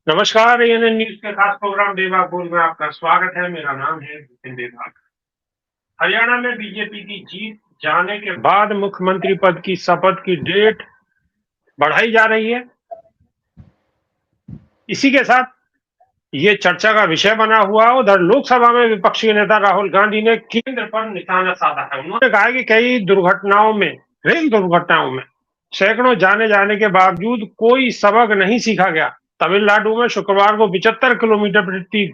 नमस्कार, ANN news के खास प्रोग्राम बेबाक बोल में आपका स्वागत है। मेरा नाम है विपिन बेबाक। हरियाणा में बीजेपी की जीत जाने के बाद मुख्यमंत्री पद की शपथ की डेट बढ़ाई जा रही है। इसी के साथ ये चर्चा का विषय बना हुआ है। उधर लोकसभा में विपक्षी नेता राहुल गांधी ने केंद्र पर निशाना साधा है। उन्होंने कहा कि कई दुर्घटनाओं में, रेल दुर्घटनाओं में सैकड़ों जाने जाने के बावजूद कोई सबक नहीं सीखा गया। तमिलनाडु में शुक्रवार को 75 किलोमीटर प्रति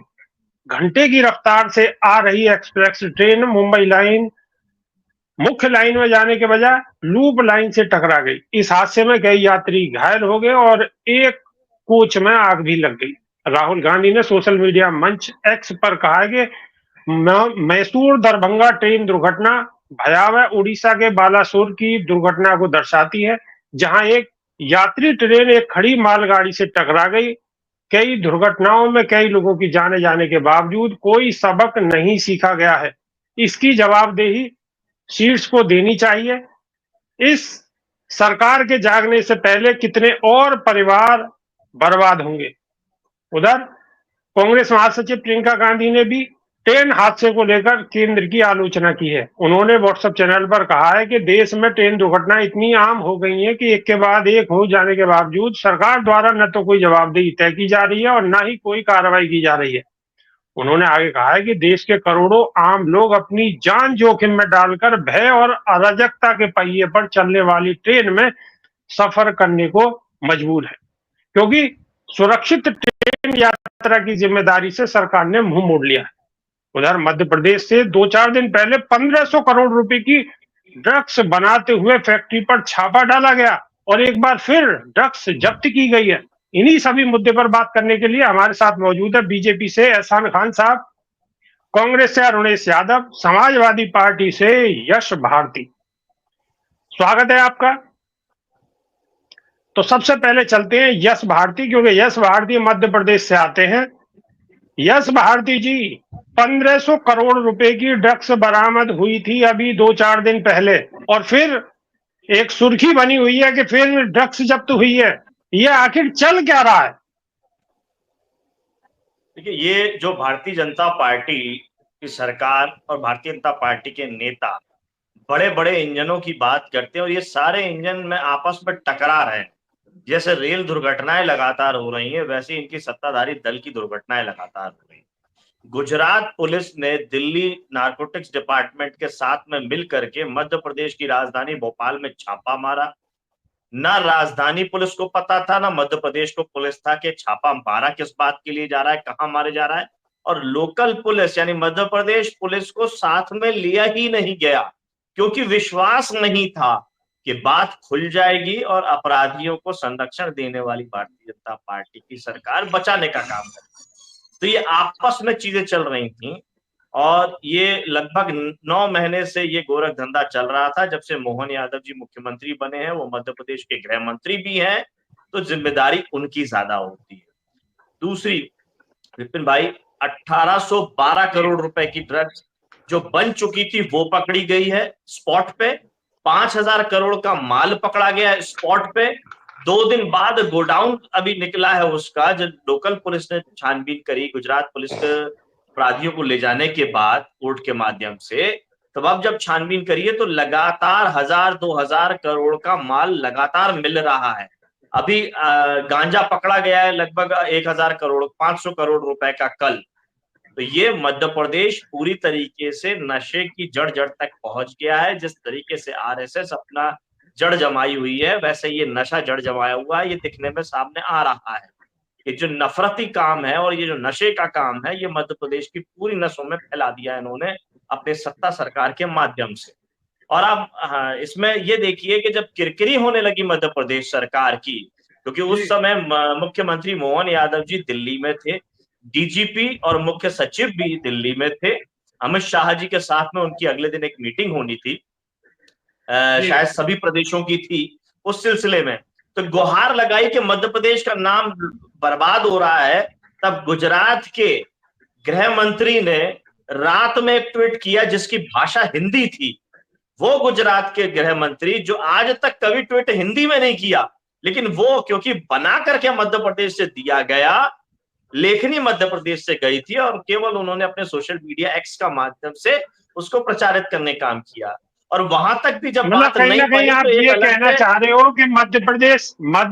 घंटे की रफ्तार से आ रही एक्सप्रेस ट्रेन मुंबई लाइन मुख्य लाइन में जाने के बजाय लूप लाइन से टकरा गई। इस हादसे में कई यात्री घायल हो गए और एक कोच में आग भी लग गई। राहुल गांधी ने सोशल मीडिया मंच एक्स पर कहा कि मैसूर दरभंगा ट्रेन दुर्घटना भयावह उड़ीसा के बालासोर की दुर्घटना को दर्शाती है, जहां एक यात्री ट्रेन एक खड़ी मालगाड़ी से टकरा गई। कई दुर्घटनाओं में कई लोगों की जाने जाने के बावजूद कोई सबक नहीं सीखा गया है। इसकी जवाबदेही शीर्ष को देनी चाहिए। इस सरकार के जागने से पहले कितने और परिवार बर्बाद होंगे। उधर कांग्रेस महासचिव प्रियंका गांधी ने भी ट्रेन हादसे को लेकर केंद्र की आलोचना की है। उन्होंने व्हाट्सएप चैनल पर कहा है कि देश में ट्रेन दुर्घटना इतनी आम हो गई है कि एक के बाद एक हो जाने के बावजूद सरकार द्वारा न तो कोई जवाबदेही तय की जा रही है और न ही कोई कार्रवाई की जा रही है। उन्होंने आगे कहा है कि देश के करोड़ों आम लोग अपनी जान जोखिम में डालकर भय और अराजकता के पहिए पर चलने वाली ट्रेन में सफर करने को मजबूर है, क्योंकि सुरक्षित ट्रेन यात्रा की जिम्मेदारी से सरकार ने मुंह मोड़ लिया है। उधर मध्य प्रदेश से 2-4 दिन पहले 1500 करोड़ रुपए की ड्रग्स बनाते हुए फैक्ट्री पर छापा डाला गया और एक बार फिर ड्रग्स जब्त की गई है। इन्हीं सभी मुद्दे पर बात करने के लिए हमारे साथ मौजूद है बीजेपी से एहसान खान साहब, कांग्रेस से अरुणेश यादव, समाजवादी पार्टी से यश भारती। स्वागत है आपका। तो सबसे पहले चलते हैं यश भारती, क्योंकि यश भारती मध्य प्रदेश से आते हैं। यश भारती जी, 1500 करोड़ रुपए की ड्रग्स बरामद हुई थी अभी 2-4 दिन पहले, और फिर एक सुर्खी बनी हुई है कि फिर ड्रग्स जब्त हुई है। ये आखिर चल क्या रहा है? देखिए, ये जो भारतीय जनता पार्टी की सरकार और भारतीय जनता पार्टी के नेता बड़े बड़े इंजनों की बात करते हैं और ये सारे इंजन में आपस में टकरार है। जैसे रेल दुर्घटनाएं लगातार हो रही हैं, वैसे इनकी सत्ताधारी दल की दुर्घटनाएं लगातार हो रही हैं। गुजरात पुलिस ने दिल्ली नारकोटिक्स डिपार्टमेंट के साथ में मिल करके मध्य प्रदेश की राजधानी भोपाल में छापा मारा। ना राजधानी पुलिस को पता था, ना मध्य प्रदेश को पुलिस था कि छापा मारा किस बात के लिए जा रहा है, कहां मारे जा रहा है। और लोकल पुलिस यानी मध्य प्रदेश पुलिस को साथ में लिया ही नहीं गया, क्योंकि विश्वास नहीं था कि बात खुल जाएगी और अपराधियों को संरक्षण देने वाली भारतीय जनता पार्टी की सरकार बचाने का काम करेगी। तो ये आपस में चीजें चल रही थी और ये लगभग 9 महीने से ये गोरख धंधा चल रहा था। जब से मोहन यादव जी मुख्यमंत्री बने हैं, वो मध्य प्रदेश के गृह मंत्री भी हैं, तो जिम्मेदारी उनकी ज्यादा होती है। दूसरी, विपिन भाई, 1812 करोड़ रुपए की ड्रग्स जो बन चुकी थी वो पकड़ी गई है स्पॉट पे। 5000 करोड़ का माल पकड़ा गया है स्पॉट पे। 2 दिन बाद गोडाउन अभी निकला है उसका, जब लोकल पुलिस ने छानबीन करी, गुजरात पुलिस के अपराधियों को ले जाने के बाद कोर्ट के माध्यम से, तब अब जब छानबीन करिए तो लगातार 1000-2000 करोड़ का माल लगातार मिल रहा है। अभी गांजा पकड़ा गया है लगभग 1000 करोड़, 500 करोड़ रुपए का कल। तो ये मध्य प्रदेश पूरी तरीके से नशे की जड़ जड़ तक पहुंच गया है। जिस तरीके से आरएसएस अपना जड़ जमाई हुई है, वैसे ये नशा जड़ जमाया हुआ है। ये दिखने में सामने आ रहा है। ये जो नफरती काम है और ये जो नशे का काम है, ये मध्य प्रदेश की पूरी नसों में फैला दिया है इन्होंने अपने सत्ता सरकार के माध्यम से। और अब इसमें ये देखिए कि जब किरकिरी होने लगी मध्य प्रदेश सरकार की, क्योंकि उस समय मुख्यमंत्री मोहन यादव जी दिल्ली में थे, डीजीपी और मुख्य सचिव भी दिल्ली में थे। अमित शाह जी के साथ में उनकी अगले दिन एक मीटिंग होनी थी, शायद सभी प्रदेशों की थी। उस सिलसिले में तो गुहार लगाई कि मध्य प्रदेश का नाम बर्बाद हो रहा है। तब गुजरात के गृह मंत्री ने रात में एक ट्वीट किया जिसकी भाषा हिंदी थी। वो गुजरात के गृह मंत्री जो आज तक कभी ट्वीट हिंदी में नहीं किया, लेकिन वो क्योंकि बना करके मध्य प्रदेश से दिया गया, लेखनी मध्य प्रदेश से गई थी और केवल उन्होंने अपने सोशल मीडिया एक्स का माध्यम से उसको प्रचारित करने का काम किया। और वहां तक भी जब मतलब बात कहीं नहीं ना कहीं बनी आप तो एक ये अलग कहना से, चाह रहे हो कि मध्य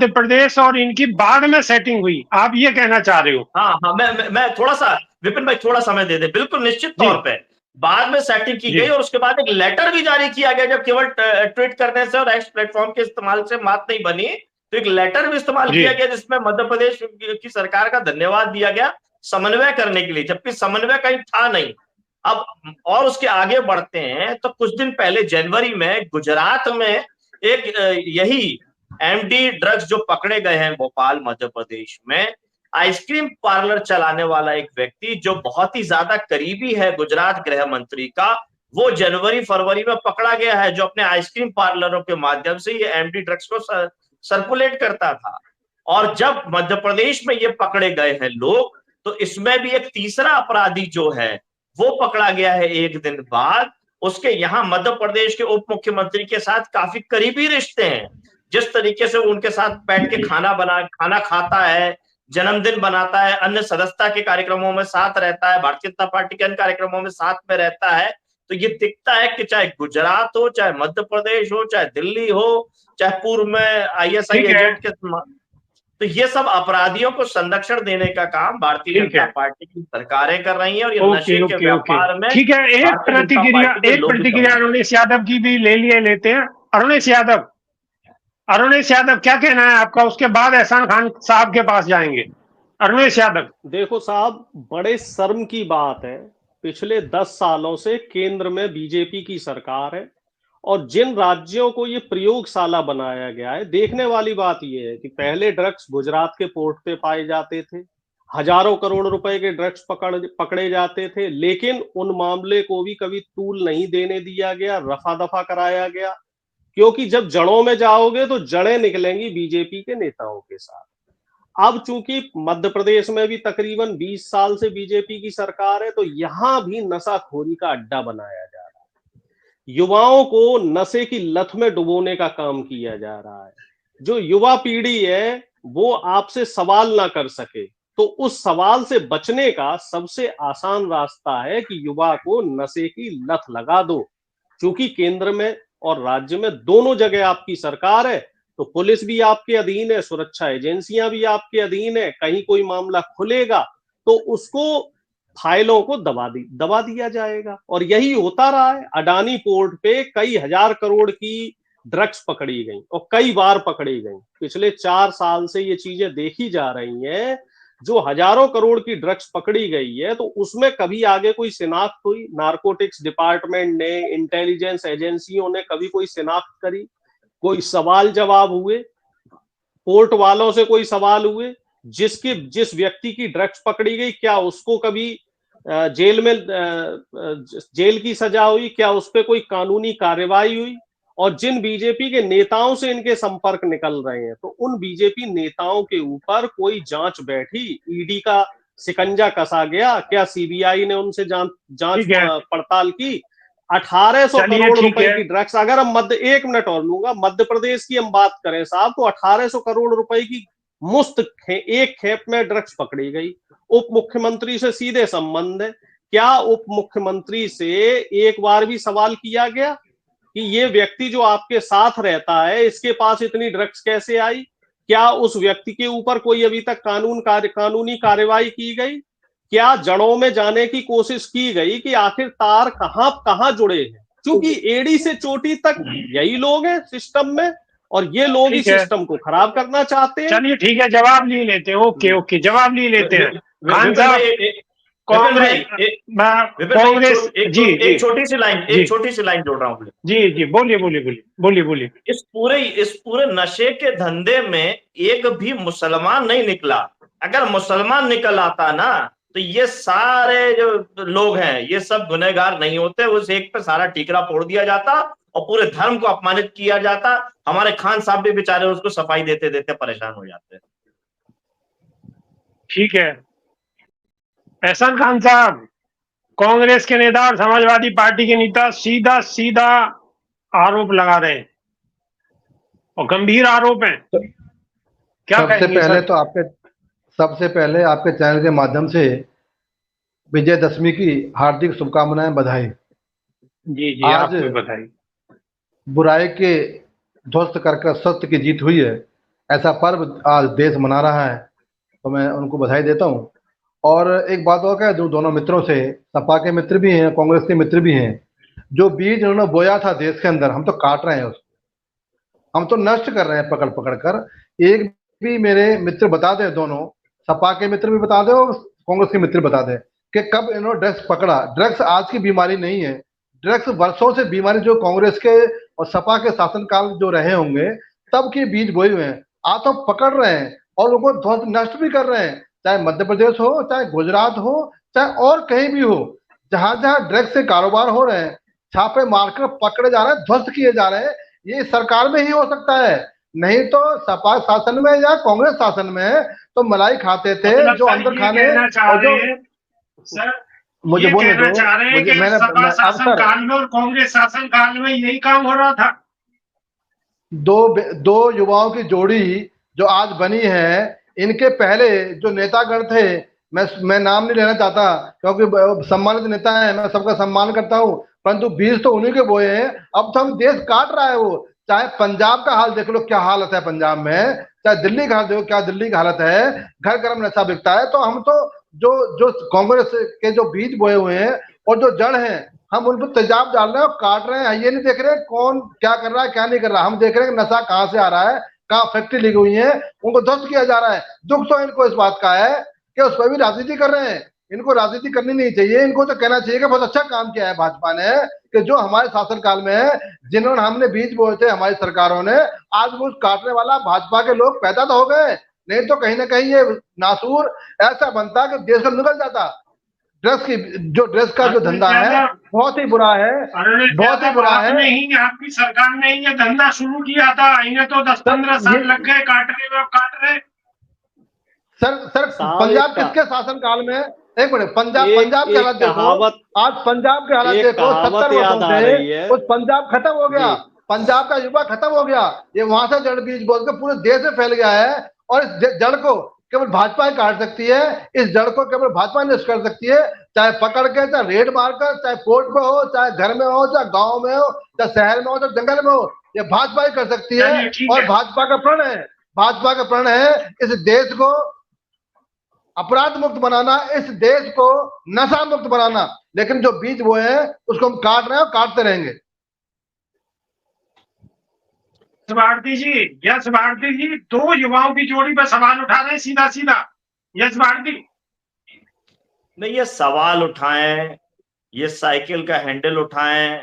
प्रदेश और इनकी बाद में सेटिंग हुई, आप ये कहना चाह रहे हो? हाँ हाँ, मैं थोड़ा सा, विपिन भाई थोड़ा समय दे दे, बिल्कुल निश्चित जी तौर पे बाद में सेटिंग की जी गई और उसके बाद एक लेटर भी जारी किया गया। जब केवल ट्वीट करने से और एक्स प्लेटफॉर्म के इस्तेमाल से बात नहीं बनी, तो एक लेटर भी इस्तेमाल जी। किया गया जिसमें मध्य प्रदेश की सरकार का धन्यवाद दिया गया समन्वय करने के लिए, जबकि समन्वय कहीं था नहीं। अब और उसके आगे बढ़ते हैं तो कुछ दिन पहले जनवरी में गुजरात में एक यही एमडी ड्रग्स जो पकड़े गए हैं भोपाल मध्य प्रदेश में, आइसक्रीम पार्लर चलाने वाला एक व्यक्ति जो बहुत ही ज्यादा करीबी है गुजरात गृह मंत्री का, वो जनवरी फरवरी में पकड़ा गया है, जो अपने आइसक्रीम पार्लरों के माध्यम से ये एमडी ड्रग्स को सर्कुलेट करता था। और जब मध्य प्रदेश में ये पकड़े गए हैं लोग, तो इसमें भी एक तीसरा अपराधी जो है वो पकड़ा गया है एक दिन बाद। उसके यहाँ मध्य प्रदेश के उप मुख्यमंत्री के साथ काफी करीबी रिश्ते हैं। जिस तरीके से वो उनके साथ बैठ के खाना खाता है, जन्मदिन बनाता है, अन्य सदस्यता के कार्यक्रमों में साथ रहता है, भारतीय जनता पार्टी के अन्य कार्यक्रमों में साथ में रहता है, तो ये दिखता है कि चाहे गुजरात हो, चाहे मध्य प्रदेश हो, चाहे दिल्ली हो, चाहे पूर्व में आईएसआई ठीक है। एजेंट के, तो ये सब अपराधियों को संरक्षण देने का काम भारतीय ठीक जनता है। पार्टी की सरकारें कर रही हैं और ये ओके नशे के ओके ओके। व्यापार में ठीक है, भारतीय जनता पार्टी के एक लोग भी प्रतिक्रिया शामिल अरुणेश यादव की भी लेते हैं। अरुणेश यादव, क्या कहना है आपका? उसके बाद एहसान खान साहब के पास जाएंगे। अरुणेश यादव। देखो साहब, बड़े शर्म की बात है, पिछले 10 सालों से केंद्र में बीजेपी की सरकार है और जिन राज्यों को ये प्रयोगशाला बनाया गया है, देखने वाली बात यह है कि पहले ड्रग्स गुजरात के पोर्ट पे पाए जाते थे, हजारों करोड़ रुपए के ड्रग्स पकड़े जाते थे, लेकिन उन मामले को भी कभी तूल नहीं देने दिया गया, रफा दफा कराया गया, क्योंकि जब जड़ों में जाओगे तो जड़ें निकलेंगी बीजेपी के नेताओं के साथ। अब चूंकि मध्य प्रदेश में भी तकरीबन 20 साल से बीजेपी की सरकार है, तो यहां भी नशाखोरी का अड्डा बनाया जा रहा है, युवाओं को नशे की लत में डुबोने का काम किया जा रहा है। जो युवा पीढ़ी है वो आपसे सवाल ना कर सके, तो उस सवाल से बचने का सबसे आसान रास्ता है कि युवा को नशे की लत लगा दो। चूंकि केंद्र में और राज्य में दोनों जगह आपकी सरकार है, तो पुलिस भी आपके अधीन है, सुरक्षा एजेंसियां भी आपके अधीन है, कहीं कोई मामला खुलेगा तो उसको फाइलों को दबा दिया जाएगा। और यही होता रहा है। अडानी पोर्ट पे कई हजार करोड़ की ड्रग्स पकड़ी गई और कई बार पकड़ी गई। पिछले 4 साल से ये चीजें देखी जा रही हैं। जो हजारों करोड़ की ड्रग्स पकड़ी गई है, तो उसमें कभी आगे कोई शिनाख्त हुई? नारकोटिक्स डिपार्टमेंट ने, इंटेलिजेंस एजेंसियों ने कभी कोई शिनाख्त करी? कोई सवाल जवाब हुए? पोर्ट वालों से कोई सवाल हुए? जिस व्यक्ति की ड्रग्स पकड़ी गई, क्या उसको कभी जेल की सजा हुई? क्या उस पर कोई कानूनी कार्रवाई हुई? और जिन बीजेपी के नेताओं से इनके संपर्क निकल रहे हैं, तो उन बीजेपी नेताओं के ऊपर कोई जांच बैठी? ईडी का शिकंजा कसा गया? क्या सीबीआई ने उनसे जांच ठीक है, पड़ताल की? 1800 चलिए करोड़ ठीक रुपए है। की ड्रग्स, अगर हम एक मिनट और लूंगा, मध्य प्रदेश की हम बात करें साहब, तो 1800 करोड़ रुपए की मुफ्त एक खेप में ड्रग्स पकड़ी गई। उप मुख्यमंत्री से सीधे संबंध है। क्या उप मुख्यमंत्री से एक बार भी सवाल किया गया कि ये व्यक्ति जो आपके साथ रहता है, इसके पास इतनी ड्रग्स कैसे आई? क्या उस व्यक्ति के ऊपर कोई अभी तक कानूनी कार्रवाई की गई? क्या जड़ों में जाने की कोशिश की गई कि आखिर तार कहां कहां जुड़े हैं? क्योंकि एड़ी से चोटी तक यही लोग हैं सिस्टम में, और ये लोग ही ठीक है, सिस्टम को खराब करना चाहते हैं। चलिए ठीक है, जवाब ले लेते हैं। ओके ओके, जवाब ले लेते हैं। खान विपिन भाई, साहब, विपिन भाई, कांग्रेस। जी जी एक छोटी सी लाइन, जी जोड़ रहा हूँ। जी जी, बोलिए बोलिए बोलिए बोलिए बोलिए। इस पूरे नशे के धंधे में एक भी मुसलमान नहीं निकला। अगर मुसलमान निकल आता ना, तो ये सारे जो लोग हैं ये सब गुनहगार नहीं होते। उस एक पे सारा ठीकरा फोड़ दिया जाता और पूरे धर्म को अपमानित किया जाता। हमारे खान साहब भी बेचारे उसको सफाई देते देते परेशान हो जाते। ठीक है, एहसान खान साहब, कांग्रेस के नेता और समाजवादी पार्टी के नेता सीधा सीधा आरोप लगा रहे हैं और गंभीर आरोप हैं। क्या सबसे कहेंगे पहले सर? तो आपने सबसे पहले आपके चैनल के माध्यम से विजयदशमी की हार्दिक शुभकामनाएं, बधाई। जी जी, आज आपको भी बधाई। बुराई के ध्वस्त कर सत्य की जीत हुई है, ऐसा पर्व आज देश मना रहा है, तो मैं उनको बधाई देता हूँ। और एक बात और कह दूं दोनों मित्रों से, सपा के मित्र भी हैं, कांग्रेस के मित्र भी हैं, जो बीज उन्होंने बोया था देश के अंदर, हम तो काट रहे हैं उसको, हम तो नष्ट कर रहे हैं पकड़ पकड़ कर। एक भी मेरे मित्र बता दें, दोनों सपा के मित्र भी बता दें और कांग्रेस के मित्र बता दें कि कब इन्होंने ड्रग्स पकड़ा। ड्रग्स आज की बीमारी नहीं है, ड्रग्स वर्षों से बीमारी जो कांग्रेस के और सपा के शासनकाल जो रहे होंगे तब के बीज बोए हुए हैं। आज तो पकड़ रहे हैं और उनको ध्वस्त नष्ट भी कर रहे हैं, चाहे मध्य प्रदेश हो, चाहे गुजरात हो, चाहे और कहीं भी हो। जहां जहां ड्रग्स से कारोबार हो रहे हैं, छापे मारकर पकड़े जा रहे हैं, ध्वस्त किए जा रहे हैं। ये सरकार में ही हो सकता है, नहीं तो सपा शासन में या कांग्रेस शासन में तो मलाई खाते थे मतलब जो सर अंदर ये खाने। कहना चाह और जो रहे हैं सर, मुझे ये बोलने कहना दो, चाह रहे हैं मुझे कि सपा अब शासन सर काल में और कांग्रेस शासन काल में यही काम हो रहा था। दो युवाओं की जोड़ी जो आज बनी है, इनके पहले जो नेतागण थे, मैं नाम नहीं लेना चाहता क्योंकि सम्मानित नेता है, मैं सबका सम्मान करता हूँ, परंतु बीज तो उन्हीं के बोए हैं। अब तो हम देश काट रहा है वो। चाहे पंजाब का हाल देख लो, क्या हालत है पंजाब में, चाहे दिल्ली का हाल देखो, क्या दिल्ली की हालत है, घर घर में नशा बिकता है। तो हम तो जो जो कांग्रेस के जो बीज बोए हुए हैं और जो जड़ हैं, हम उन पर तेजाब डाल रहे हैं और काट रहे हैं। ये नहीं देख रहे कौन क्या कर रहा है क्या नहीं कर रहा, हम देख रहे हैं कि नशा कहाँ से आ रहा है, कहाँ फैक्ट्री लगी हुई है, उनको ध्वस्त किया जा रहा है। दुख तो इनको इस बात का है कि उस पर भी राजनीति कर रहे हैं। इनको राजनीति करनी नहीं चाहिए, इनको तो कहना चाहिए कि बहुत अच्छा काम किया है भाजपा ने, कि जो हमारे शासनकाल में जिन्होंने हमने बीज बोए थे हमारी सरकारों ने, आज वो काटने वाला भाजपा के लोग पैदा तो हो गए, नहीं तो कहीं ना कहीं ये नासूर ऐसा बनता कि देश को निकल जाता। ड्रग्स का जो धंधा है बहुत ही बुरा है, बहुत ही बुरा है। आपने ही, आपकी सरकार ने ही ये धंधा शुरू किया था। इन्हें तो 10-15 साल लग गए काटने में, काट रहे। सर पंजाब किसके शासन काल में, एक मिनट, पंजाब के हालात देखो, आज पंजाब के हालात देखो, 70 वर्षों से उस पंजाब खत्म हो गया, पंजाब का युवा खत्म हो गया। ये वहां से जड़ बीज बोल के पूरे देश में फैल गया है, और इस जड़ को केवल भाजपा ही काट सकती है, इस जड़ को केवल भाजपा नष्ट कर सकती है। चाहे पकड़ के, चाहे रेड मारकर, चाहे कोर्ट में हो, चाहे घर में हो, चाहे गांव में हो, चाहे शहर में हो, चाहे जंगल में हो, ये भाजपा ही कर सकती है। और भाजपा का प्रण है, भाजपा का प्रण है इस देश को अपराध मुक्त बनाना, इस देश को नशा मुक्त बनाना। लेकिन जो बीज वो है उसको हम काट रहे हैं और काटते रहेंगे। यश भारती जी 2 युवाओं की जोड़ी पर सवाल उठा रहे हैं सीधा सीधा। यश भारती नहीं, ये सवाल उठाएं, ये साइकिल का हैंडल उठाएं,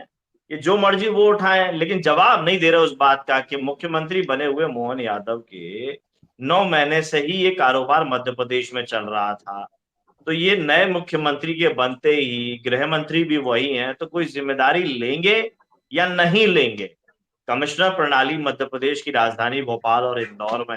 ये जो मर्जी वो उठाएं, लेकिन जवाब नहीं दे रहे उस बात का कि मुख्यमंत्री बने हुए मोहन यादव के 9 महीने से ही ये कारोबार मध्य प्रदेश में चल रहा था। तो ये नए मुख्यमंत्री के बनते ही गृह मंत्री भी वही हैं, तो कोई जिम्मेदारी लेंगे या नहीं लेंगे? कमिश्नर प्रणाली मध्य प्रदेश की राजधानी भोपाल और इंदौर में,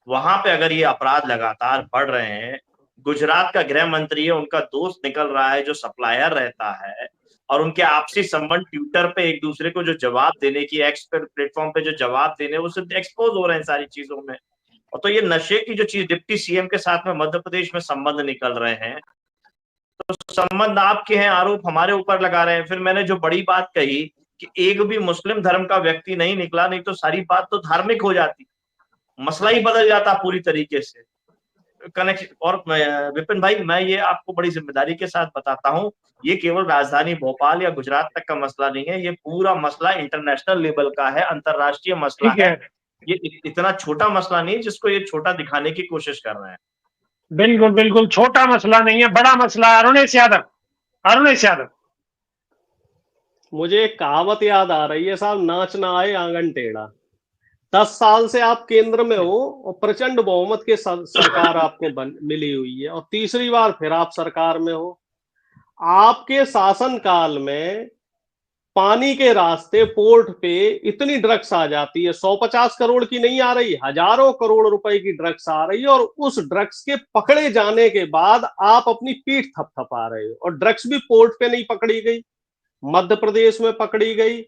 वहां पे अगर ये अपराध लगातार बढ़ रहे हैं, गुजरात का गृह मंत्री है, उनका दोस्त निकल रहा है जो सप्लायर रहता है, और उनके आपसी संबंध ट्विटर पे एक दूसरे को जो जवाब देने की, एक्स प्लेटफॉर्म पे जो जवाब देने, वो सिर्फ एक्सपोज हो रहे हैं सारी चीजों में। और तो ये नशे की जो चीज डिप्टी सीएम के साथ में मध्य प्रदेश में संबंध निकल रहे हैं, तो संबंध आपके हैं, आरोप हमारे ऊपर लगा रहे हैं। फिर मैंने जो बड़ी बात कही कि एक भी मुस्लिम धर्म का व्यक्ति नहीं निकला, नहीं तो सारी बात तो धार्मिक हो जाती, मसला ही बदल जाता पूरी तरीके से कनेक्शन। और विपिन भाई, मैं ये आपको बड़ी जिम्मेदारी के साथ बताता हूं, ये केवल राजधानी भोपाल या गुजरात तक का मसला नहीं है, ये पूरा मसला इंटरनेशनल लेवल का है, अंतरराष्ट्रीय मसला है। ये इतना छोटा मसला नहीं है जिसको ये छोटा दिखाने की कोशिश कर रहे हैं। बिल्कुल बिल्कुल छोटा मसला नहीं है, बड़ा मसला है। अरुणेश यादव मुझे एक कहावत याद आ रही है साहब, नाच ना आए आंगन टेढ़ा। 10 साल से आप केंद्र में हो और प्रचंड बहुमत के सरकार आपको मिली हुई है, और तीसरी बार फिर आप सरकार में हो। आपके शासनकाल में पानी के रास्ते पोर्ट पे इतनी ड्रग्स आ जाती है, 150 करोड़ की नहीं आ रही, हजारों करोड़ रुपए की ड्रग्स आ रही है, और उस ड्रग्स के पकड़े जाने के बाद आप अपनी पीठ थपथपा रहे हो। और ड्रग्स भी पोर्ट पे नहीं पकड़ी गई, मध्य प्रदेश में पकड़ी गई,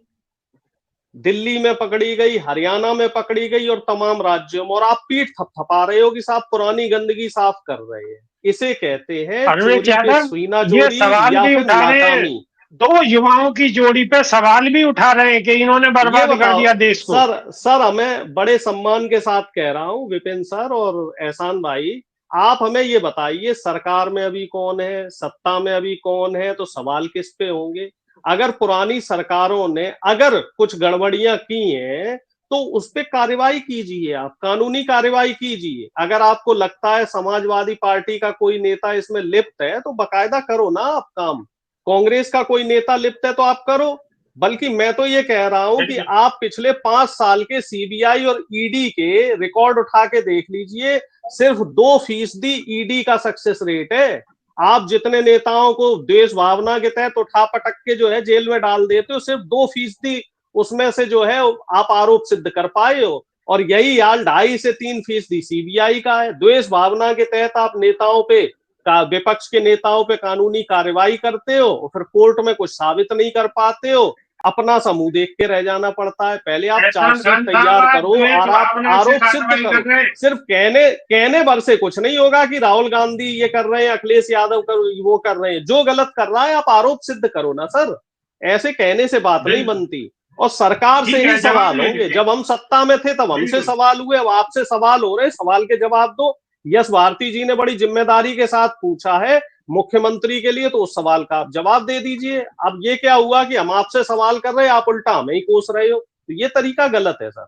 दिल्ली में पकड़ी गई, हरियाणा में पकड़ी गई और तमाम राज्यों में, और आप पीठ थपथपा रहे हो कि साहब पुरानी गंदगी साफ कर रहे हैं। इसे कहते हैं अरुण चोरी पे यादव सुईना ये जोड़ी सवाल या भी फिर उठा रहे हैं, नाकामी। 2 युवाओं की जोड़ी पे सवाल भी उठा रहे हैं कि इन्होंने ये बर्बाद कर बताओ दिया देश को। सर हमें बड़े सम्मान के साथ कह रहा हूं, विपिन सर और एहसान भाई, आप हमें ये बताइए सरकार में अभी कौन है, सत्ता में अभी कौन है, तो सवाल किस पे होंगे? अगर पुरानी सरकारों ने अगर कुछ गड़बड़ियां की हैं तो उस पे कार्रवाई कीजिए, आप कानूनी कार्रवाई कीजिए। अगर आपको लगता है समाजवादी पार्टी का कोई नेता इसमें लिप्त है तो बकायदा करो ना आप काम। कांग्रेस का कोई नेता लिप्त है तो आप करो। बल्कि मैं तो ये कह रहा हूं कि आप पिछले 5 साल के सीबीआई और ईडी के रिकॉर्ड उठा के देख लीजिए, सिर्फ 2% ईडी का सक्सेस रेट है। आप जितने नेताओं को देश भावना के तहत उठा पटक के जो है जेल में डाल देते हो, सिर्फ 2% उसमें से जो है आप आरोप सिद्ध कर पाए हो। और यही हाल 2.5 से 3% सीबीआई का है। द्वेष भावना के तहत आप नेताओं पे विपक्ष के नेताओं पे कानूनी कार्रवाई करते हो और फिर कोर्ट में कुछ साबित नहीं कर पाते हो, अपना समूह देख के रह जाना पड़ता है। पहले आप चार्जशीट तैयार करो और आप आरोप सिद्ध करो। सिर्फ कहने भर से कुछ नहीं होगा कि राहुल गांधी ये कर रहे हैं, अखिलेश यादव वो कर रहे हैं। जो गलत कर रहा है आप आरोप सिद्ध करो ना सर, ऐसे कहने से बात नहीं बनती। और सरकार से ही सवाल होंगे। जब हम सत्ता में थे तब हमसे सवाल हुए, अब आपसे सवाल हो रहे, सवाल के जवाब दो। यश भारती जी ने बड़ी जिम्मेदारी के साथ पूछा है मुख्यमंत्री के लिए, तो उस सवाल का आप जवाब दे दीजिए। अब ये क्या हुआ कि हम आपसे सवाल कर रहे हैं, आप उल्टा हमें ही कोस रहे हो, तो ये तरीका गलत है सर।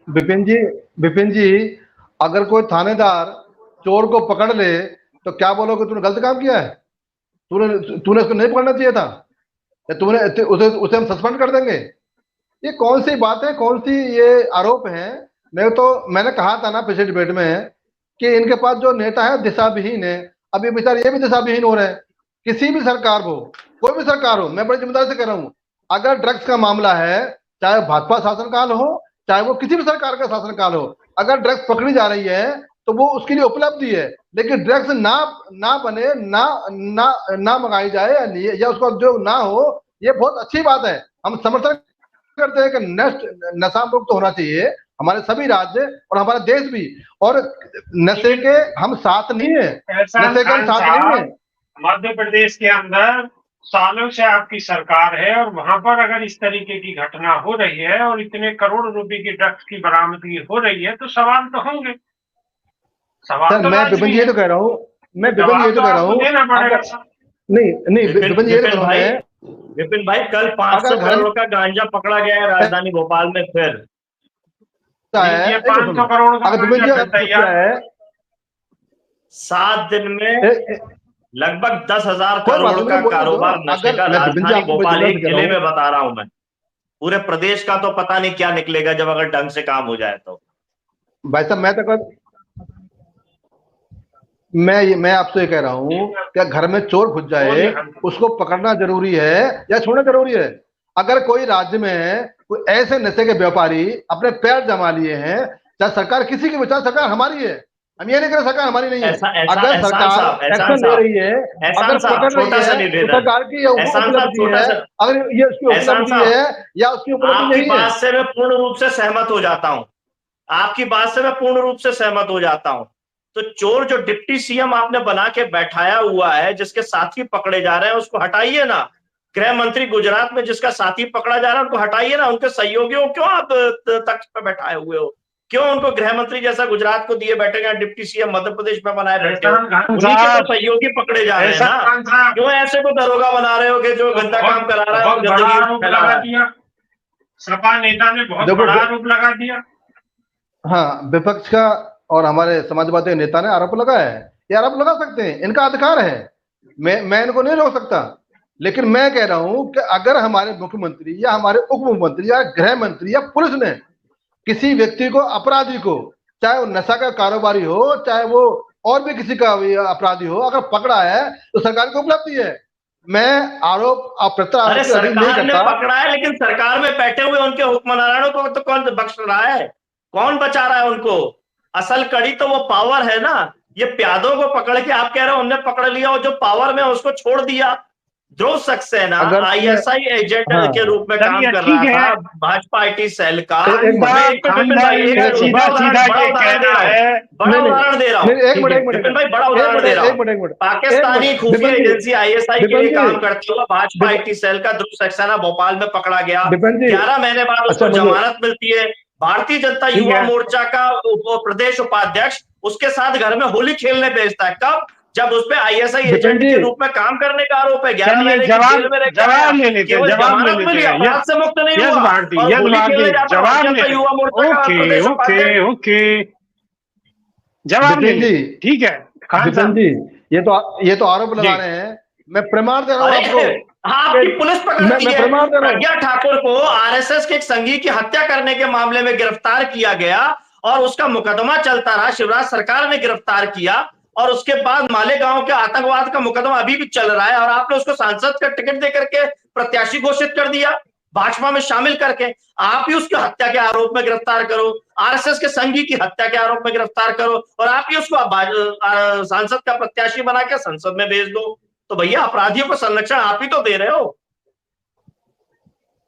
विपिन जी, अगर कोई थानेदार चोर को पकड़ ले तो क्या बोलोगे तूने गलत काम किया है, तूने उसको नहीं पकड़ना चाहिए था, या तूने उसे हम सस्पेंड कर देंगे? ये कौन सी बात है, कौन सी ये आरोप है? मैंने कहा था ना पिछले डिबेट में कि इनके पास जो नेता है दिशा विहीन है। अब ये बेचारे ये भी दिशा विहीन हो रहे हैं। किसी भी सरकार हो, कोई भी सरकार हो, मैं बड़ी जिम्मेदारी से कह रहा हूँ, अगर ड्रग्स का मामला है, चाहे भाजपा शासनकाल हो चाहे वो किसी भी सरकार का शासनकाल हो, अगर ड्रग्स पकड़ी जा रही है तो वो उसके लिए उपलब्धि है। लेकिन ड्रग्स ना बने, ना मंगाई जाए या उसका उद्योग ना हो, ये बहुत अच्छी बात है। हम समर्थन करते हैं कि नशा मुक्त होना चाहिए हमारे सभी राज्य और हमारा देश भी। और नशे के हम साथ नहीं है, नशे के हम साथ नहीं है। मध्य प्रदेश के अंदर सालों से आपकी सरकार है और वहां पर अगर इस तरीके की घटना हो रही है और इतने करोड़ रुपए की ड्रग्स की बरामदगी हो रही है तो सवाल तो होंगे। सवाल तो मैं विपिन ये तो कह रहा हूँ, मैं विपिन ये तो कह रहा हूँ, नहीं विपिन ये तो कह रहा हूँ, विपिन भाई कल 500 करोड़ का गांजा पकड़ा गया है राजधानी भोपाल में। फिर ये 500 करोड़ का गांजा है, 7 दिन में लगभग 10,000 करोड़ का कारोबार नशे का राजधानी भोपाल एक जिले में बता रहा हूं मैं। पूरे प्रदेश का तो पता नहीं क्या निकलेगा जब अगर ढंग से काम हो जाए तो। भाई साहब मैं आपसे कह रहा हूं कि घर में चोर घुस जाए उसको पकड़ना जरूरी है या छोड़ना जरूरी है? अगर कोई राज्य में कोई ऐसे नशे के व्यापारी अपने पैर जमा लिए हैं, चाहे सरकार किसी की भी, चाहे सरकार हमारी है, हम ये नहीं कह रहे सरकार हमारी नहीं है, अगर सरकार एक्शन ले रही है, अगर पकड़ रही है तो सरकार की उपलब्धि है, अगर ये उसकी उपलब्धि है या उसकी उपलब्धि नहीं है। बात से मैं पूर्ण रूप से सहमत हो जाता हूं, आपकी बात से मैं पूर्ण रूप से सहमत हो जाता हूं। तो चोर जो डिप्टी सीएम आपने बना के बैठाया हुआ है, जिसके साथी पकड़े जा रहे हैं, उसको हटाइए ना। गृह मंत्री गुजरात में जिसका साथी पकड़ा जा रहा है उनको हटाइए ना। उनके सहयोगियों क्यों आप तख्त पे बैठाए हुए हो? क्यों उनको गृह मंत्री जैसा गुजरात को दिए बैठे हैं, डिप्टी सीएम मध्य प्रदेश में बनाए बैठे हो? उन्हीं के तो सहयोगी पकड़े जा रहे हैं ना। क्यों ऐसे को दरोगा बना रहे हो कि जो गंदा काम करा रहा है और गंदगी फैला रहा है? सपा नेता ने बहुत बड़ा आरोप लगा दिया। हाँ, विपक्ष का और हमारे समाजवादी नेता ने आरोप लगाया है, ये आरोप लगा सकते हैं, इनका अधिकार है, मैं इनको नहीं रोक सकता। लेकिन मैं कह रहा हूं कि अगर हमारे मुख्यमंत्री या हमारे उप मुख्यमंत्री या गृह मंत्री या पुलिस ने किसी व्यक्ति को, अपराधी को, चाहे वो नशा का कारोबारी हो चाहे वो और भी किसी का अपराधी हो, अगर पकड़ा है तो सरकार की उपलब्धि है। मैं आरोप अरे सरकार ने पकड़ा है, लेकिन सरकार में बैठे हुए उनके हुक्मरानों को तो कौन बख्श रहा है? कौन बचा रहा है उनको? असल कड़ी तो वो पावर है ना। ये प्यादों को पकड़ के आप कह रहे हो हमने पकड़ लिया और जो पावर में उसको छोड़ दिया, ध्रुव सक्सेना अगर आईएसआई एजेंट हाँ, के रूप में काम चलिए कर ठीक रहा है। था भाजपा IT सेल का। एक मिनट, मैं एक खान विपिन भाई भाई एक सीधा सीधा बड़ा ये उदाहरण दे कहना रहा हूँ, है। बड़ा नहीं उदाहरण दे रहा हूँ नहीं, एक ठीक मिनट है। एक मिनट विपिन भाई, बड़ा उदाहरण दे रहा हूँ। एक मिनट पाकिस्तानी खुफिया विपिन जी, एजेंसी ISI के विपिन लिए जी, काम करता हुआ भाजपा विप- IT सेल का ध्रुव सक्सेना भोपाल में पकड़ा गया। विपिन जी, 11 महीने बाद अच्छा उसको मुझे जमानत मिलती है। भारतीय जनता ठीक युवा है। मोर्चा का प्रदेश उपाध्यक्ष उसके साथ घर में होली खेलने भेजता है। कब? जब उस पे ISI विपिन एजेंट जी, के रूप में काम करने का आरोप है। 11 चलिए महीने की जेल में रह के आया, जवाब ले लेते हैं, केवल जवाब ले जमानत लेते मिली, हैं। अपराध से मुक्त नहीं यस हुआ भारती, और यस होली खेलने भारती, जाता जवाब भारतीय ले जनता लेते। युवा मोर्चा का ओके प्रदेश ओके उपाध्यक्ष। ओके, जवाब ले विपिन जी, लेते। ठीक है खान विपिन साहब जी, ये तो आरोप जी। लगा रहे हैं। मैं प्रमाण दे रहा हूं अरे आपको हाँ, कि आपकी पुलिस पकड़ती मैं है। प्रमाण दे रहा हूं। प्रज्ञा ठाकुर को RSS के एक संगी की हत्या करने के मामले में गिरफ्तार किया गया और उसका मुकदमा चलता रहा। शिवराज सरकार ने गिरफ्तार किया और उसके बाद मालेगांव के आतंकवाद का मुकदमा अभी भी चल रहा है और आपने उसको सांसद का टिकट देकर के प्रत्याशी घोषित कर दिया, भाजपा में शामिल करके। आप ही उसकी हत्या के आरोप में गिरफ्तार करो, RSS के संगी की हत्या के आरोप में गिरफ्तार करो और आप ही उसको सांसद का प्रत्याशी बना के संसद में भेज दो। तो भैया अपराधियों को संरक्षण आप ही तो दे रहे हो।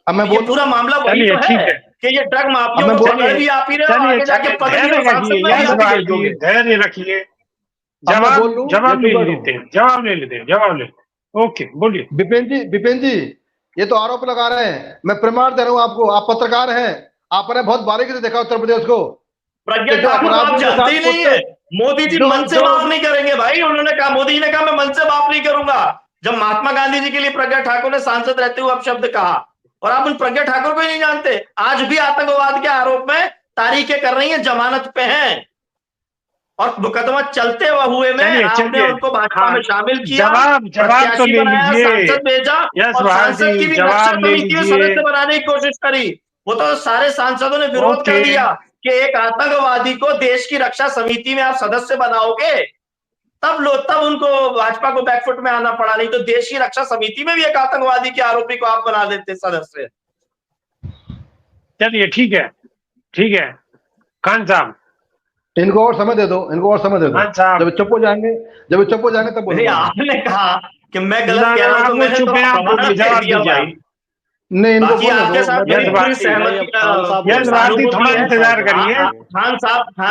अब मैं ये बोल पूरा मामला वही चलिए तो ठीक है है। कि ये ड्रग अब माफियों मैं को बोल पकड़ भी आप ही रहे हो, चलिए आगे जाके चलिए पद भी धैर्य और रखिए, सांसद में भी यस आप ही भेज भारती दोगे। धैर्य रखिए। अब मैं बोल जवाब लूं या जवाब चुप ले बैठूं? लेते हैं, जवाब ले लेते हैं, जवाब ले। ओके बोलिए। विपिन जी, ये तो आरोप लगा रहे हैं। मैं प्रमाण दे रहा हूं आपको, आप पत्रकार हैं, आपने बहुत बारीकी से देखा उत्तर प्रदेश को प्रज्ञा कि जो ठाकुर को आप अपराधियों के जानते ही साथ नहीं है। मोदी जी जो मन से जो माफ नहीं करेंगे भाई। उन्होंने कहा, मोदी जी ने कहा मैं मन से माफ नहीं करूंगा। जब महात्मा गांधी जी के लिए प्रज्ञा ठाकुर ने सांसद रहते हुए अपशब्द कहा और आप उन प्रज्ञा ठाकुर को ही नहीं जानते। आज भी आतंकवाद के आरोप में तारीखें कर रही हैं, जमानत पे हैं और मुकदमा चलते हुए में चलिए आपने चलिए उनको भाजपा हाँ, में शामिल किया, जवाब तो प्रत्याशी ले बनाया, लीजिए। सांसद भेजा यस और सांसद की भारती भी रक्षा जवाब ले समिति में लीजिए। सदस्य बनाने की कोशिश करी। वो तो सारे सांसदों ने विरोध ओके कर दिया कि एक आतंकवादी को देश की रक्षा समिति में आप सदस्य बनाओगे, तब उनको भाजपा को बैकफुट में आना पड़ा। नहीं तो देश की रक्षा समिति में भी एक आतंकवादी के आरोपी को आप बना देते सदस्य। चलिए ठीक है खान साहब। इनको और समय दे दो, इनको और समय दे दो। खान साहब जब ये चुप हो जाएंगे तब नहीं, बोलूंगा मैं। आपने कहा कि मैं ना गलत कह रहा हूं आप तो वो मैंने चुप तो है, आप प्रमाण बोलिए, दे जवाब दिया दीजिए भाई। आप। नहीं, इनको बाकी बोलने आपके दो, साथ मैं मेरी यस पूरी भारती, नहीं, सहमति अब खान साहब यस बोलना भारती सहानुभूति थोड़ा है। इंतजार करिए। खान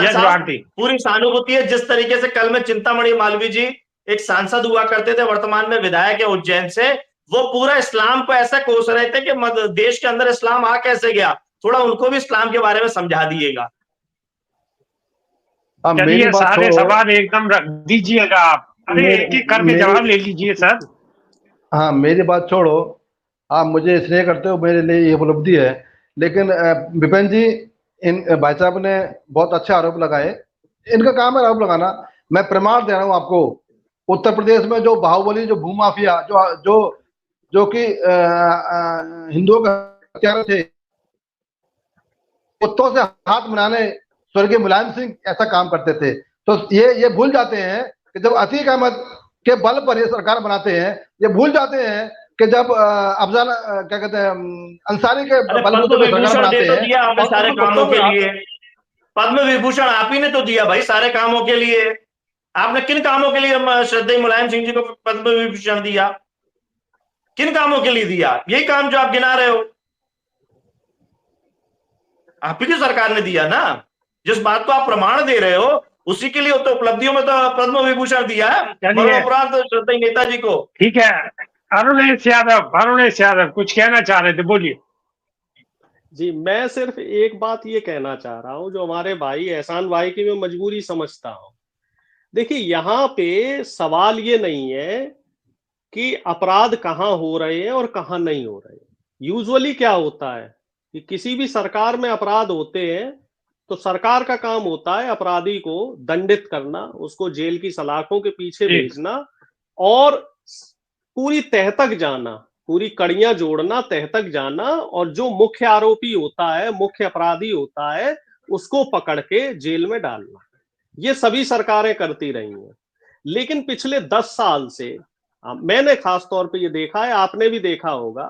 यस साहब भारती पूरी सहानुभूति है। जिस तरीके से कल में चिंतामणि मालवीय जी एक सांसद हुआ करते थे, वर्तमान में विधायक है उज्जैन से, वो पूरा इस्लाम को ऐसा कोस रहे थे कि देश के अंदर इस्लाम आ कैसे गया। थोड़ा उनको भी इस्लाम के बारे में समझा दिएगा। अब मेरी चलिए बात सारे छोड़ो। सवाल एकदम रख दीजिएगा आप। अरे मेरी एक एक करके मेरी जवाब ले लीजिए सर। हाँ, मेरी बात छोड़ो। आप मुझे स्नेह करते हो, मेरे लिए ये उपलब्धि है। लेकिन विपिन जी, इन भाई साहब ने बहुत अच्छे आरोप लगाए। इनका काम है आरोप लगाना। मैं प्रमाण दे रहा हूँ आपको। उत्तर प्रदेश में जो बाहुबली, जो भूमाफिया, जो जो जो कि हिंदुओं का हत्यारे थे, कुत्तों से हाथ मिलाने स्वर्गीय मुलायम सिंह ऐसा काम करते थे। तो ये भूल जाते हैं कि जब अतीक अहमद के बल पर ये सरकार बनाते हैं, ये भूल जाते हैं कि जब अफजल क्या कहते हैं अंसारी के अरे बलबूते पद्म पे सरकार विभूषण दे बनाते तो हैं दिया आपने और सारे उनको कामों कुत्तों के पे लिए। पद्म विभूषण आप ही ने तो दिया भाई सारे कामों के लिए। आपने किन कामों के लिए श्रद्धेय मुलायम सिंह जी को पद्म विभूषण दिया? किन कामों के लिए दिया? यही काम जो आप गिना रहे हो, आप ही की सरकार ने दिया ना। जिस बात को आप प्रमाण दे रहे हो उसी के लिए तो उपलब्धियों में तो पद्म विभूषण दिया है मरणोपरांत श्रद्धेय नेताजी को। ठीक है अरुणेश यादव कुछ कहना चाह रहे थे, बोलिए। जी, मैं सिर्फ एक बात ये कहना चाह रहा हूं, जो हमारे भाई एहसान भाई की मैं मजबूरी समझता हूं। देखिए, यहाँ पे सवाल ये नहीं है कि अपराध कहाँ हो रहे हैं और कहाँ नहीं हो रहे हैं। यूजुअली क्या होता है कि किसी भी सरकार में अपराध होते हैं तो सरकार का काम होता है अपराधी को दंडित करना, उसको जेल की सलाखों के पीछे भेजना और पूरी तह तक जाना, पूरी कड़ियां जोड़ना, तह तक जाना, और जो मुख्य आरोपी होता है, मुख्य अपराधी होता है, उसको पकड़ के जेल में डालना। ये सभी सरकारें करती रही हैं। लेकिन पिछले 10 साल से मैंने खास तौर पे ये देखा है, आपने भी देखा होगा,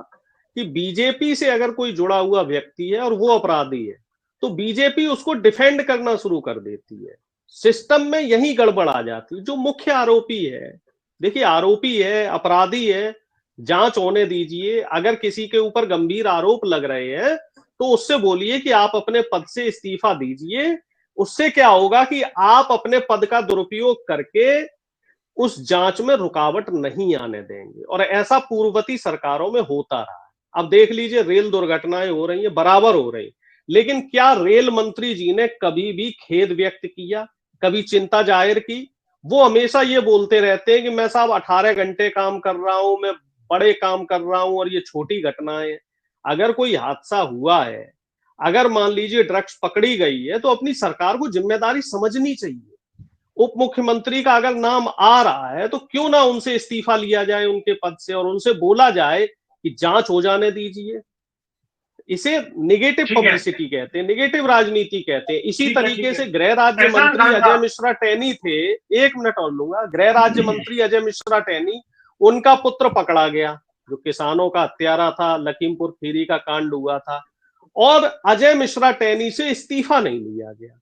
कि बीजेपी से अगर कोई जुड़ा हुआ व्यक्ति है और वो अपराधी है तो बीजेपी उसको डिफेंड करना शुरू कर देती है। सिस्टम में यही गड़बड़ आ जाती है। जो मुख्य आरोपी है, देखिए आरोपी है, अपराधी है, जांच होने दीजिए। अगर किसी के ऊपर गंभीर आरोप लग रहे हैं तो उससे बोलिए कि आप अपने पद से इस्तीफा दीजिए। उससे क्या होगा कि आप अपने पद का दुरुपयोग करके उस जांच में रुकावट नहीं आने देंगे। और ऐसा पूर्ववर्ती सरकारों में होता रहा है। अब देख लीजिए, रेल दुर्घटनाएं हो रही हैं, बराबर हो रही, लेकिन क्या रेल मंत्री जी ने कभी भी खेद व्यक्त किया, कभी चिंता जाहिर की? वो हमेशा ये बोलते रहते हैं कि मैं साहब 18 घंटे काम कर रहा हूं, मैं बड़े काम कर रहा हूं और ये छोटी घटनाएं। अगर कोई हादसा हुआ है, अगर मान लीजिए ड्रग्स पकड़ी गई है, तो अपनी सरकार को जिम्मेदारी समझनी चाहिए। उप मुख्यमंत्री का अगर नाम आ रहा है तो क्यों ना उनसे इस्तीफा लिया जाए उनके पद से, और उनसे बोला जाए कि जांच हो जाने दीजिए। इसे निगेटिव पब्लिसिटी कहते हैं, निगेटिव राजनीति कहते हैं। इसी तरीके से गृह राज्य मंत्री अजय मिश्रा टैनी थे, 1 मिनट और लूंगा, गृह राज्य मंत्री अजय मिश्रा टैनी, उनका पुत्र पकड़ा गया जो किसानों का हत्यारा था, लखीमपुर खीरी का कांड हुआ था, और अजय मिश्रा टैनी से इस्तीफा नहीं लिया गया।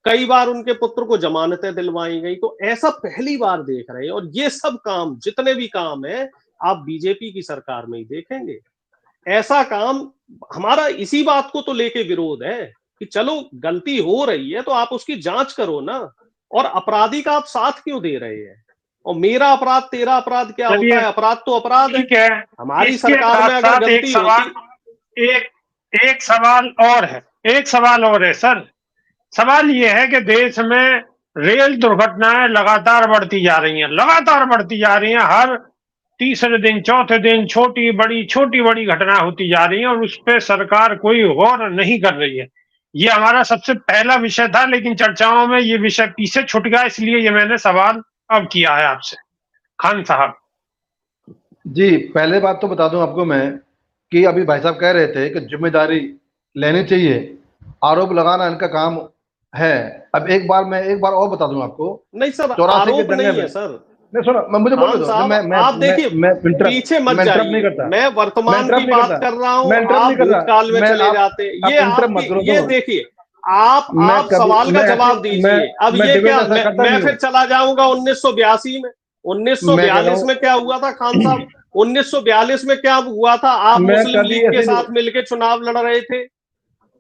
कई बार उनके पुत्र को जमानतें दिलवाई गई। तो ऐसा पहली बार देख रहे हैं। और ये सब काम, जितने भी काम है, आप बीजेपी की सरकार में ही देखेंगे। ऐसा काम, हमारा इसी बात को तो लेके विरोध है कि चलो गलती हो रही है तो आप उसकी जांच करो ना, और अपराधी का आप साथ क्यों दे रहे हैं? और मेरा अपराध तेरा अपराध क्या होता है? अपराध तो अपराध है। हमारी सरकार में अगर गलती होती। एक सवाल और है, एक सवाल और है सर। सवाल ये है कि देश में रेल दुर्घटनाएं लगातार बढ़ती जा रही हैं, लगातार बढ़ती जा रही हैं। हर तीसरे दिन, चौथे दिन छोटी बड़ी घटना होती जा रही है, और उस पर सरकार कोई गौर नहीं कर रही है। ये हमारा सबसे पहला विषय था, लेकिन चर्चाओं में ये विषय पीछे छूट गया, इसलिए ये मैंने सवाल अब किया है आपसे। खान साहब जी, पहले बात तो बता दूं आपको मैं कि अभी भाई साहब कह रहे थे कि जिम्मेदारी लेनी चाहिए, आरोप लगाना इनका काम है। अब एक बार और बता दूं आपको। नहीं सर, आरोप नहीं है सर। नहीं सुनो, मैं मुझे बोलने दो। मैं आप देखिए, पीछे मत जाइए। मैं वर्तमान की बात कर रहा हूँ, आप भूतकाल में चले जाते हैं। ये देखिए, आप सवाल का जवाब दीजिए। अब ये क्या, मैं फिर चला जाऊंगा 1982 में। 1942 में क्या हुआ था खान साहब? 1942 में क्या हुआ था? आप मुस्लिम लीग के साथ मिलकर चुनाव लड़ रहे थे।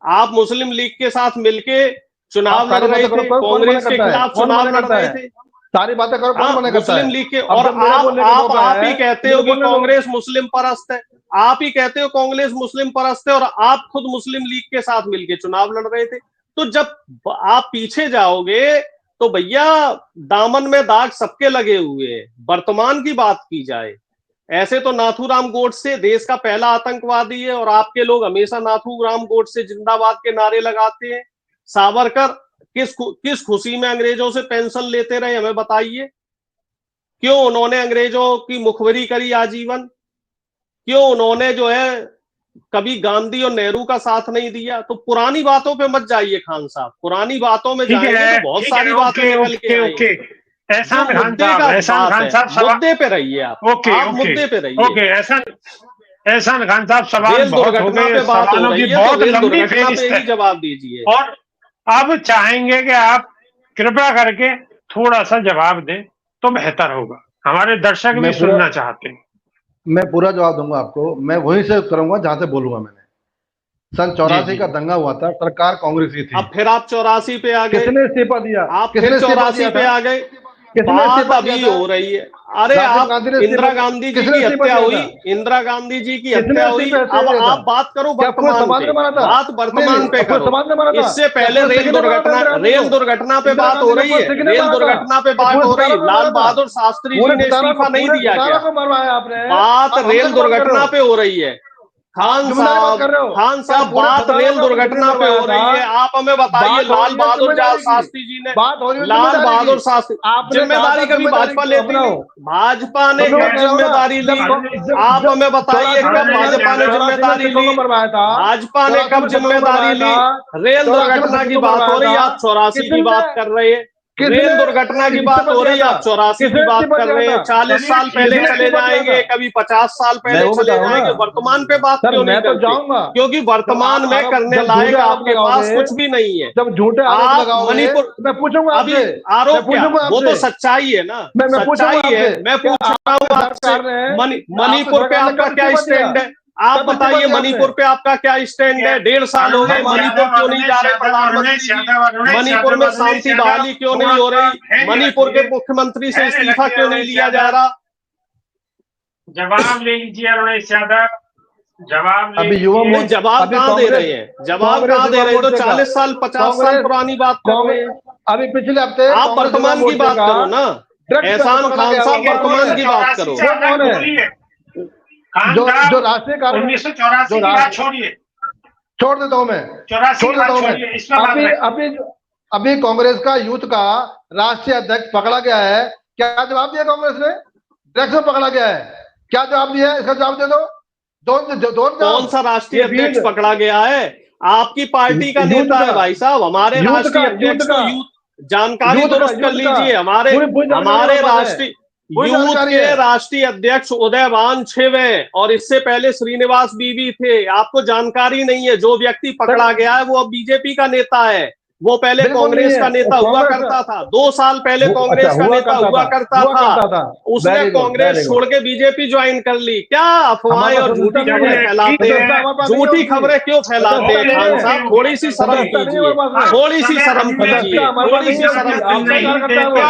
आप मुस्लिम लीग के साथ मिलकर चुनाव लड़ रहे थे, कांग्रेस के खिलाफ चुनाव लड़ रहे थे। सारी बातें करो, कौन मना करता है? मुस्लिम लीग के, और आप ही कहते हो कि कांग्रेस मुस्लिम परस्त है। आप ही कहते हो कांग्रेस मुस्लिम परस्त है, और आप खुद मुस्लिम लीग के साथ मिलकर चुनाव लड़ रहे थे। तो जब आप पीछे जाओगे तो भैया दामन में दाग सबके लगे हुए हैं। वर्तमान की बात की जाए, ऐसे तो नाथूराम गोडसे देश का पहला आतंकवादी है, और आपके लोग हमेशा नाथूराम गोडसे जिंदाबाद के नारे लगाते हैं। सावरकर किस खुशी में अंग्रेजों से पेंशन लेते रहे, हमें बताइए। क्यों उन्होंने अंग्रेजों की मुखबिरी करी आजीवन? क्यों उन्होंने जो है कभी गांधी और नेहरू का साथ नहीं दिया? तो पुरानी बातों पे मत जाइए खान साहब, पुरानी बातों में जाएंगे तो बहुत सारी बातें निकल के आएंगी। एहसान खान साहब मुद्दे पे रहिए आप। मुद्दे पे रहिए। एहसान खान साहब, सवाल बहुत हो गए, सवालों की बहुत लंबी फेरिस्त है, जवाब दीजिए। और अब चाहेंगे कि आप कृपया करके थोड़ा सा जवाब दें तो बेहतर होगा। हमारे दर्शक भी सुनना चाहते हैं। मैं पूरा जवाब दूंगा आपको। मैं वहीं से करूंगा जहां से बोलूंगा। मैंने सन 84 का दंगा हुआ था, सरकार कांग्रेस की थी। अब फिर आप 84 पे आ गए। किसने इस्तीफा दिया? आप फिर 84 पे आ गए। बात अभी हो रही है। अरे आप इंदिरा गांधी जी की हत्या हुई, इंदिरा गांधी जी की हत्या हुई। अब आप बात करो वर्तमान पे, बात वर्तमान पे करो। इससे पहले रेल दुर्घटना पे बात हो रही है। रेल दुर्घटना पे बात हो रही है। लाल बहादुर शास्त्री जी ने इस्तीफा नहीं दिया क्या? बात रेल दुर्घटना पे हो रही है। खान साहब बात रेल दुर्घटना पे हो रही है। आप हमें बताइए, लाल बहादुर शास्त्री जी ने, लाल बहादुर शास्त्री जिम्मेदारी कभी भाजपा लेती नहीं? भाजपा ने कब जिम्मेदारी ली? आप हमें बताइए, कब भाजपा ने जिम्मेदारी ली? भाजपा ने कब जिम्मेदारी ली? रेल दुर्घटना की बात हो रही है, आप 84 की बात कर रहे हैं। रेल दुर्घटना की बात हो रही है, आप 84 की बात कर रहे हैं, 40 साल पहले चले जाएंगे, कभी 50 साल पहले चले जाएंगे, वर्तमान पे बात क्यों नहीं करते? जाऊंगा क्योंकि वर्तमान में करने लायक आपके पास कुछ भी नहीं है। जब झूठे आप मणिपुर, मैं पूछूंगा अभी आरोप क्या, वो तो सच्चाई है ना, सच्चाई है। मैं पूछ रहा हूँ आपसे, मणिपुर पे आपका क्या स्टैंड है? आप बताइए, मणिपुर पे आपका क्या स्टैंड है? 1.5 साल हो गए, मणिपुर क्यों नहीं जा रहे प्रधानमंत्री? मणिपुर में शांति बहाली क्यों नहीं हो रही? मणिपुर के मुख्यमंत्री से इस्तीफा क्यों नहीं लिया जा रहा? जवाब ले लीजिए रमेश यादव, जवाब ले अभी लीजिए। जवाब कहाँ दे रहे हैं? जवाब कहाँ दे रहे हैं? तो 40 साल 50 साल पुरानी बात कर रहे हैं। अभी पिछले हफ्ते आप वर्तमान की बात करो ना, एहसान खान साहब, वर्तमान की बात करो। जो राष्ट्रीय 1984 की बात छोड़िए, छोड़ देता हूं मैं, 84 की बात छोड़िए, इस पर बात करें। अभी कांग्रेस का यूथ का राष्ट्रीय अध्यक्ष पकड़ा गया है, क्या जवाब दिया कांग्रेस ने? ड्रग्स में पकड़ा गया है, क्या जवाब दिया है? इसका जवाब दे दो। कौन सा राष्ट्रीय अध्यक्ष पकड़ा गया है? आपकी पार्टी का नेता है भाई साहब। हमारे राष्ट्रीय अध्यक्ष को यूथ जानकारी दुरुस्त कर लीजिए। हमारे राष्ट्रीय यूथ के राष्ट्रीय अध्यक्ष उदयभान छिव हैं और इससे पहले श्रीनिवास बीवी थे। आपको जानकारी नहीं है। जो व्यक्ति पकड़ा गया है वो अब बीजेपी का नेता है, वो पहले कांग्रेस का नेता हुआ करता था। 2 साल पहले कांग्रेस का नेता हुआ करता था। उसने कांग्रेस छोड़ के बीजेपी ज्वाइन कर ली। क्या अफवाहें और झूठी खबरें फैलाते हैं? झूठी खबरें क्यों फैलाते हैं खान साहब? थोड़ी सी शर्म कीजिए, थोड़ी सी शर्म कीजिए, थोड़ी सी शर्म कीजिए। क्या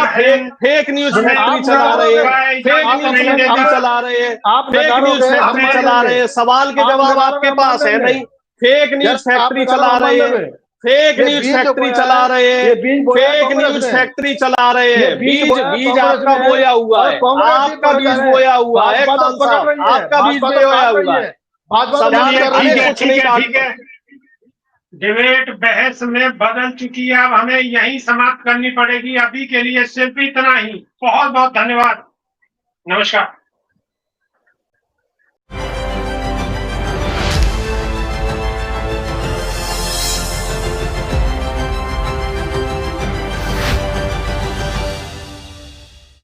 फेक न्यूज फैक्ट्री चला रहे हैं? फेक न्यूज फैक्ट्री चला रहे हैं, फेक न्यूज फैक्ट्री चला रहे हैं। सवाल के जवाब आपके पास है नहीं। फेक न्यूज फैक्ट्री चला रहे हैं, फेक न्यूज फैक्ट्री चला रहे हैं, फेक न्यूज फैक्ट्री चला रहे हैं। बीज आपका बोया हुआ है, आपका बीज बोया हुआ है खान साहब, आपका बीज बोया हुआ है। ठीक है, डिबेट बहस में बदल चुकी है, अब हमें यही समाप्त करनी पड़ेगी। अभी के लिए सिर्फ इतना ही। बहुत बहुत धन्यवाद, नमस्कार।